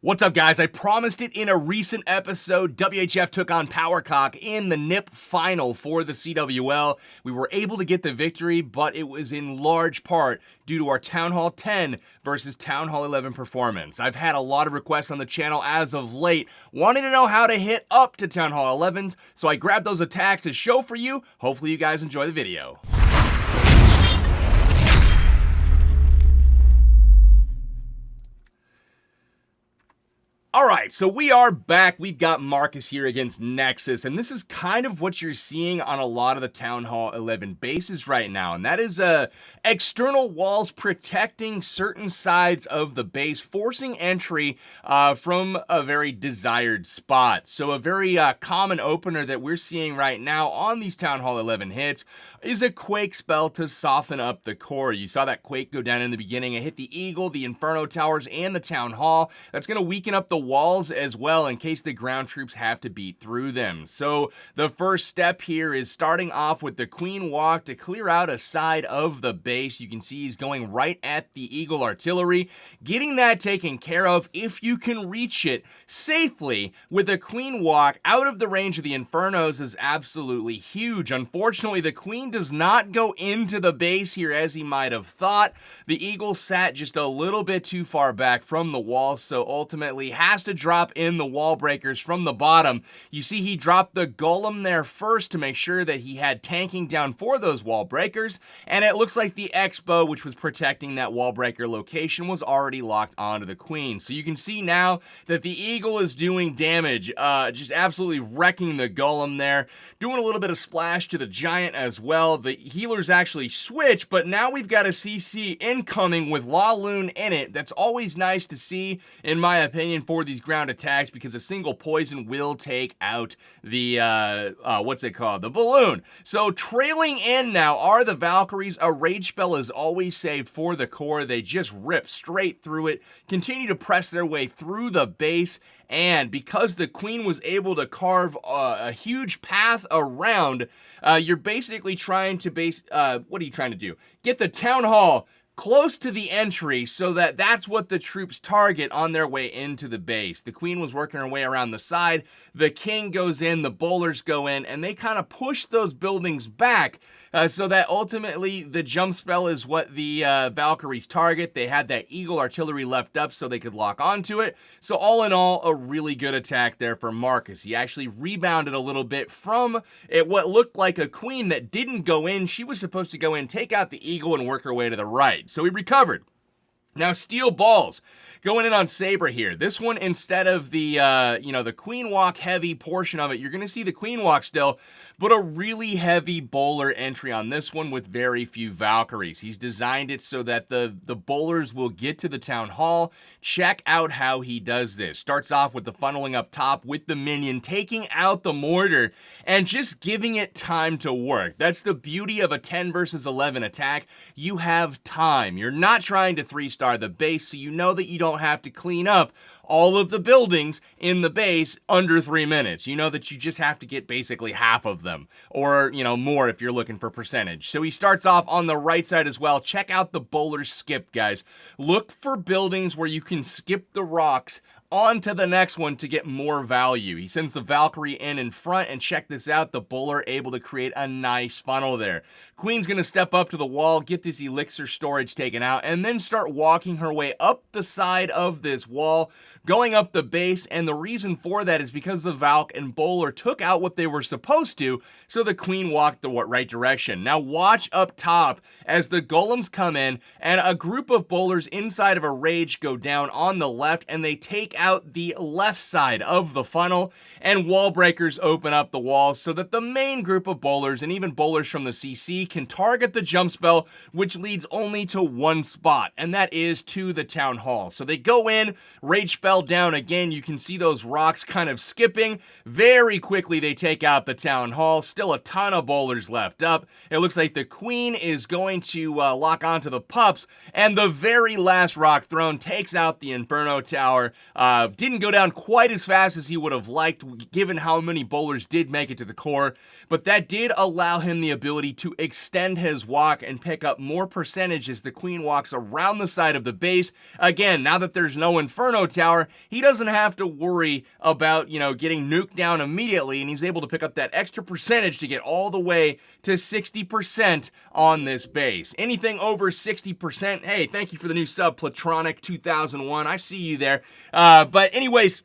What's up, guys? I promised it in a recent episode. WHF took on Powercock in the NIP final for the CWL. We were able to get the victory, but it was in large part due to our Town Hall 10 versus Town Hall 11 performance. I've had a lot of requests on the channel as of late, wanting to know how to hit up to Town Hall 11s, so I grabbed those attacks to show for you. Hopefully you guys enjoy the video. Alright, so we are back. We've got Marcus here against Nexus, and this is kind of what you're seeing on a lot of the Town Hall 11 bases right now, and that is external walls protecting certain sides of the base, forcing entry from a very desired spot. So a very common opener that we're seeing right now on these Town Hall 11 hits is a Quake spell to soften up the core. You saw that Quake go down in the beginning. It hit the Eagle, the Inferno Towers, and the Town Hall. That's going to weaken up the walls as well in case the ground troops have to beat through them. So the first step here is starting off with the Queen Walk to clear out a side of the base. You can see he's going right at the Eagle Artillery, getting that taken care of if you can reach it safely with a Queen Walk out of the range of the Infernos is absolutely huge. Unfortunately, the Queen does not go into the base here as he might have thought. The Eagle sat just a little bit too far back from the walls, so ultimately has to drop in the wall breakers from the bottom. You see he dropped the golem there first to make sure that he had tanking down for those wall breakers, and it looks like the Expo, which was protecting that wall breaker location, was already locked onto the Queen. So you can see now that the Eagle is doing damage, just absolutely wrecking the golem there, doing a little bit of splash to the Giant as well. The healers actually switch, but now we've got a CC incoming with Laloon in it. That's always nice to see, in my opinion, for these ground attacks, because a single poison will take out the, what's it called? The balloon. So trailing in now are the Valkyries. A rage spell is always saved for the core. They just rip straight through it, continue to press their way through the base, and because the Queen was able to carve a huge path around, you're basically trying to what are you trying to do? Get the Town Hall close to the entry so that that's what the troops target on their way into the base. The Queen was working her way around the side. The King goes in, the bowlers go in, and they kind of push those buildings back so that ultimately the jump spell is what the Valkyries target. They had that Eagle Artillery left up so they could lock onto it. So all in all, a really good attack there for Marcus. He actually rebounded a little bit from what looked like a Queen that didn't go in. She was supposed to go in, take out the Eagle, and work her way to the right. So he recovered. Now, steel balls going in on Saber here. This one, instead of the, the Queen Walk heavy portion of it, you're going to see the Queen Walk still, but a really heavy bowler entry on this one with very few Valkyries. He's designed it so that the bowlers will get to the Town Hall. Check out how he does this. Starts off with the funneling up top with the minion, taking out the mortar, and just giving it time to work. That's the beauty of a 10 versus 11 attack. You have time. You're not trying to 3-star the base, so you know that you don't have to clean up all of the buildings in the base under 3 minutes. You know that you just have to get basically half of them, or, more if you're looking for percentage. So he starts off on the right side as well. Check out the bowler skip, guys. Look for buildings where you can skip the rocks on to the next one to get more value. He sends the Valkyrie in front, and check this out, the bowler able to create a nice funnel there. Queen's gonna step up to the wall, get this elixir storage taken out, and then start walking her way up the side of this wall, going up the base, and the reason for that is because the Valk and bowler took out what they were supposed to, so the Queen walked the right direction. Now watch up top as the golems come in, and a group of bowlers inside of a rage go down on the left, and they take out the left side of the funnel, and wall breakers open up the walls so that the main group of bowlers and even bowlers from the CC can target the jump spell, which leads only to one spot, and that is to the Town Hall. So they go in, rage spell down again. You can see those rocks kind of skipping. Very quickly they take out the Town Hall. Still a ton of bowlers left up. It looks like the Queen is going to lock onto the pups, and the very last rock thrown takes out the Inferno Tower. Didn't go down quite as fast as he would have liked, given how many bowlers did make it to the core, but that did allow him the ability to extend his walk and pick up more percentage as the Queen walks around the side of the base. Again, now that there's no Inferno Tower, 2-star, he doesn't have to worry about, getting nuked down immediately, and he's able to pick up that extra percentage to get all the way to 60% on this base. Anything over 60%, hey, thank you for the new sub, Platronic 2001. I see you there. But anyways,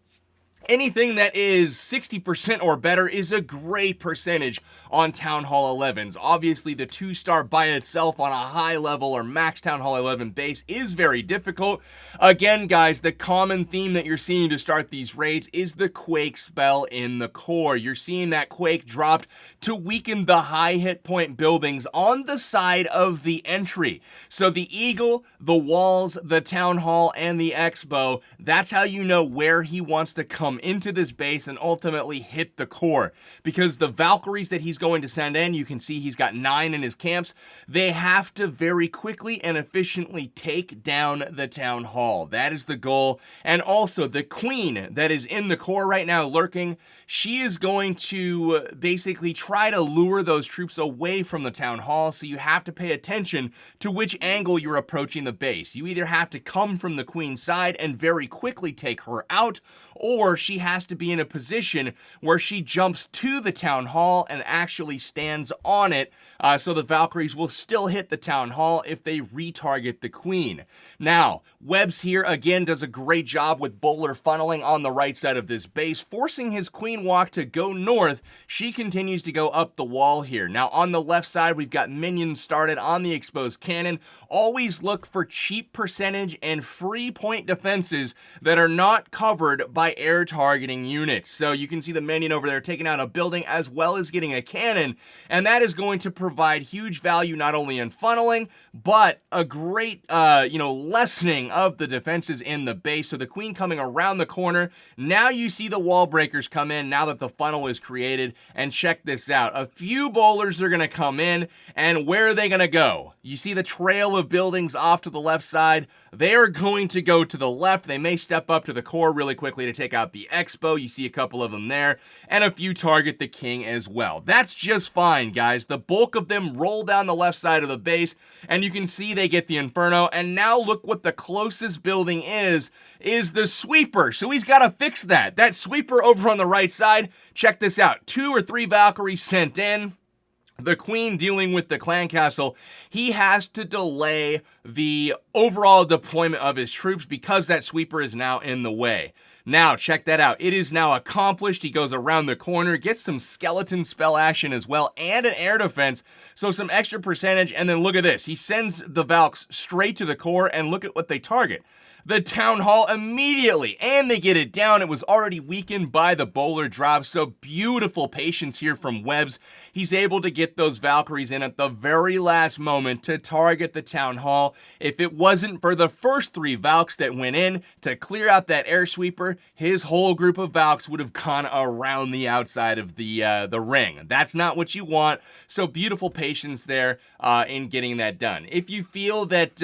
anything that is 60% or better is a great percentage on Town Hall 11s. Obviously, the 2-star by itself on a high level or max Town Hall 11 base is very difficult. Again, guys, the common theme that you're seeing to start these raids is the Quake spell in the core. You're seeing that Quake dropped to weaken the high hit point buildings on the side of the entry. So the Eagle, the walls, the Town Hall, and the Expo, that's how you know where he wants to come into this base and ultimately hit the core. Because the Valkyries that he's going to send in, you can see he's got 9 in his camps, they have to very quickly and efficiently take down the Town Hall. That is the goal. And also the Queen that is in the core right now lurking, she is going to basically try to lure those troops away from the Town Hall, so you have to pay attention to which angle you're approaching the base. You either have to come from the Queen's side and very quickly take her out, or she has to be in a position where she jumps to the Town Hall and actually stands on it, so the Valkyries will still hit the Town Hall if they retarget the Queen. Now, Webbs here again does a great job with Bowler funneling on the right side of this base, forcing his Queen walk to go north. She continues to go up the wall here. Now, on the left side, we've got minions started on the exposed cannon. Always look for cheap percentage and free point defenses that are not covered by air targeting units. So you can see the minion over there taking out a building as well as getting a cannon, and that is going to provide huge value not only in funneling, but a great, lessening of the defenses in the base. So the Queen coming around the corner. Now you see the wall breakers come in now that the funnel is created, and check this out. A few bowlers are going to come in, and where are they going to go? You see the trail of buildings off to the left side. They are going to go to the left. They may step up to the core really quickly to take out the Expo. You see a couple of them there, and a few target the King as well. That's just fine, guys. The bulk of them roll down the left side of the base, and you can see they get the Inferno. And now look what the closest building is the Sweeper. So he's got to fix that. That Sweeper over on the right side, check this out. 2 or 3 Valkyries sent in. The Queen dealing with the clan castle, he has to delay the overall deployment of his troops because that Sweeper is now in the way. Now, check that out. It is now accomplished. He goes around the corner, gets some skeleton spell action as well, and an air defense, so some extra percentage. And then look at this. He sends the Valks straight to the core, and look at what they target. The Town Hall immediately, and they get it down. It was already weakened by the bowler drop, so beautiful patience here from Webbs. He's able to get those Valkyries in at the very last moment to target the Town Hall. If it wasn't for the first 3 Valks that went in to clear out that air sweeper, his whole group of Valks would have gone around the outside of the ring. That's not what you want, so beautiful patience there in getting that done. If you feel that,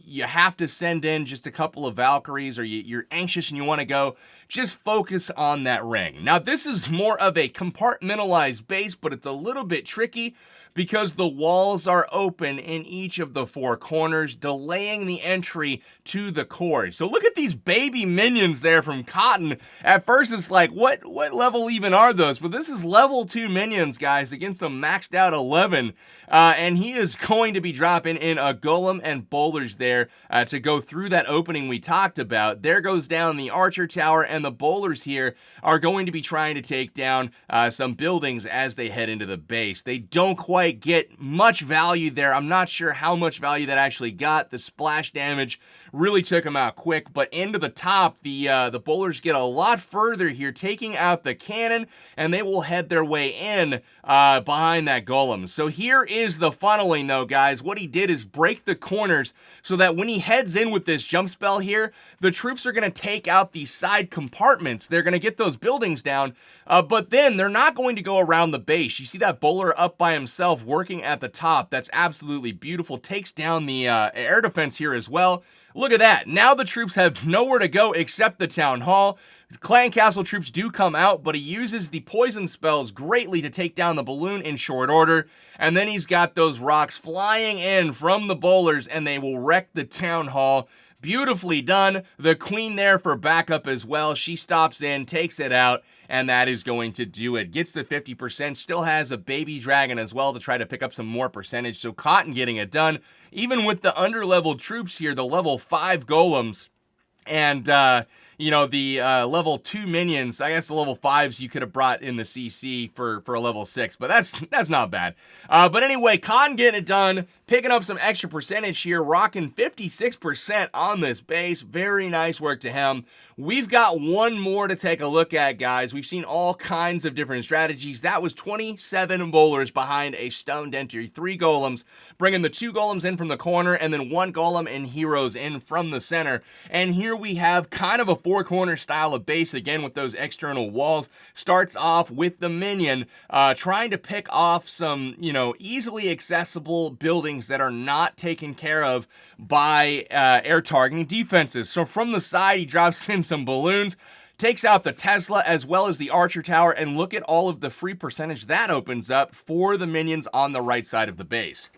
you have to send in just a couple of Valkyries, or you're anxious and you want to go, just focus on that ring. Now, this is more of a compartmentalized base, but it's a little bit tricky because the walls are open in each of the 4 corners, delaying the entry to the core. So look at these baby minions there from Cotton. At first it's like, what level even are those? But this is level 2 minions, guys, against a maxed out 11. And he is going to be dropping in a golem and bowlers there to go through that opening we talked about. There goes down the archer tower, and the bowlers here are going to be trying to take down some buildings as they head into the base. They don't quite get much value there. I'm not sure how much value that actually got. The splash damage really took them out quick, but into the top, the bowlers get a lot further here, taking out the cannon, and they will head their way in behind that golem. So here is the funneling though, guys. What he did is break the corners so that when he heads in with this jump spell here, the troops are going to take out these side compartments. They're going to get those buildings down, but then they're not going to go around the base. You see that bowler up by himself working at the top. That's absolutely beautiful. Takes down the air defense here as well. Look at that. Now the troops have nowhere to go except the Town Hall. Clan Castle troops do come out, but he uses the poison spells greatly to take down the balloon in short order. And then he's got those rocks flying in from the bowlers, and they will wreck the Town Hall. Beautifully done. The queen there for backup as well. She stops in, takes it out, and that is going to do it. Gets to 50%, still has a baby dragon as well to try to pick up some more percentage. So Cotton getting it done. Even with the underleveled troops here, the level 5 golems, and, you know, the level 2 minions, I guess the level 5s you could have brought in the CC for a level 6, but that's not bad. But anyway, Khan getting it done, picking up some extra percentage here, rocking 56% on this base. Very nice work to him. We've got one more to take a look at, guys. We've seen all kinds of different strategies. That was 27 bowlers behind a stoned entry, 3 golems, bringing the 2 golems in from the corner, and then 1 golem and heroes in from the center. And here we have kind of a 4-corner style of base, again, with those external walls. Starts off with the minion, trying to pick off some, you know, easily accessible buildings that are not taken care of by air targeting defenses. So from the side, he drops in some balloons, takes out the Tesla as well as the Archer Tower, and look at all of the free percentage that opens up for the minions on the right side of the base.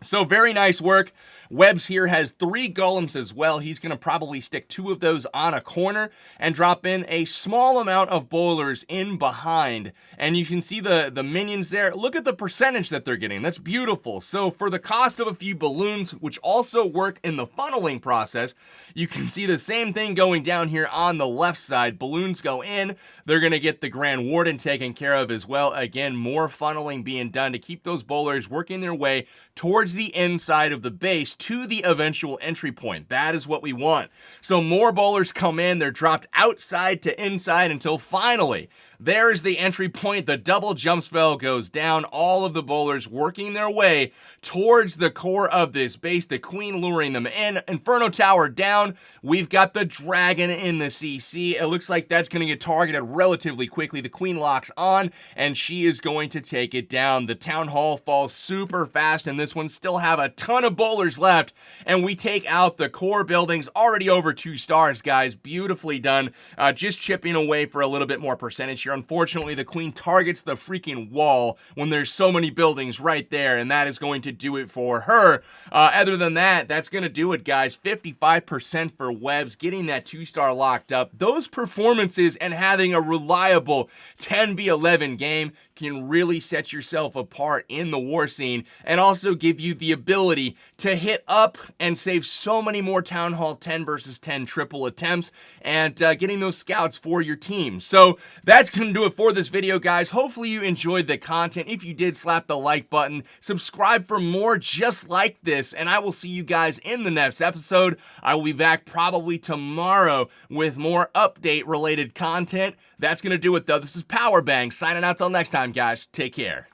So very nice work. Webbs here has 3 golems as well. He's going to probably stick 2 of those on a corner and drop in a small amount of bowlers in behind. And you can see the minions there. Look at the percentage that they're getting. That's beautiful. So for the cost of a few balloons, which also work in the funneling process, you can see the same thing going down here on the left side. Balloons go in. They're going to get the Grand Warden taken care of as well. Again, more funneling being done to keep those bowlers working their way towards the inside of the base to the eventual entry point. That is what we want. So more bowlers come in. They're dropped outside to inside until finally there's the entry point. The double jump spell goes down. All of the bowlers working their way towards the core of this base. The queen luring them in. Inferno Tower down. We've got the dragon in the CC. It looks like that's going to get targeted relatively quickly. The queen locks on, and she is going to take it down. The town hall falls super fast, and this one still have a ton of bowlers left, and we take out the core buildings. Already over 2 stars, guys. Beautifully done. Just chipping away for a little bit more percentage here. Unfortunately, the queen targets the freaking wall when there's so many buildings right there, and that is going to do it for her. Other than that, that's going to do it, guys. 55% for Webbs, getting that 2-star locked up. Those performances and having a reliable 10v11 game can really set yourself apart in the war scene, and also give you the ability to hit up and save so many more Town Hall 10 versus 10 triple attempts, and getting those scouts for your team. So that's going to do it for this video, guys. Hopefully you enjoyed the content. If you did, slap the like button, subscribe for more just like this, and I will see you guys in the next episode. I will be back probably tomorrow with more update related content. That's going to do it, though. This is Powerbang signing out till next time, guys. Take care.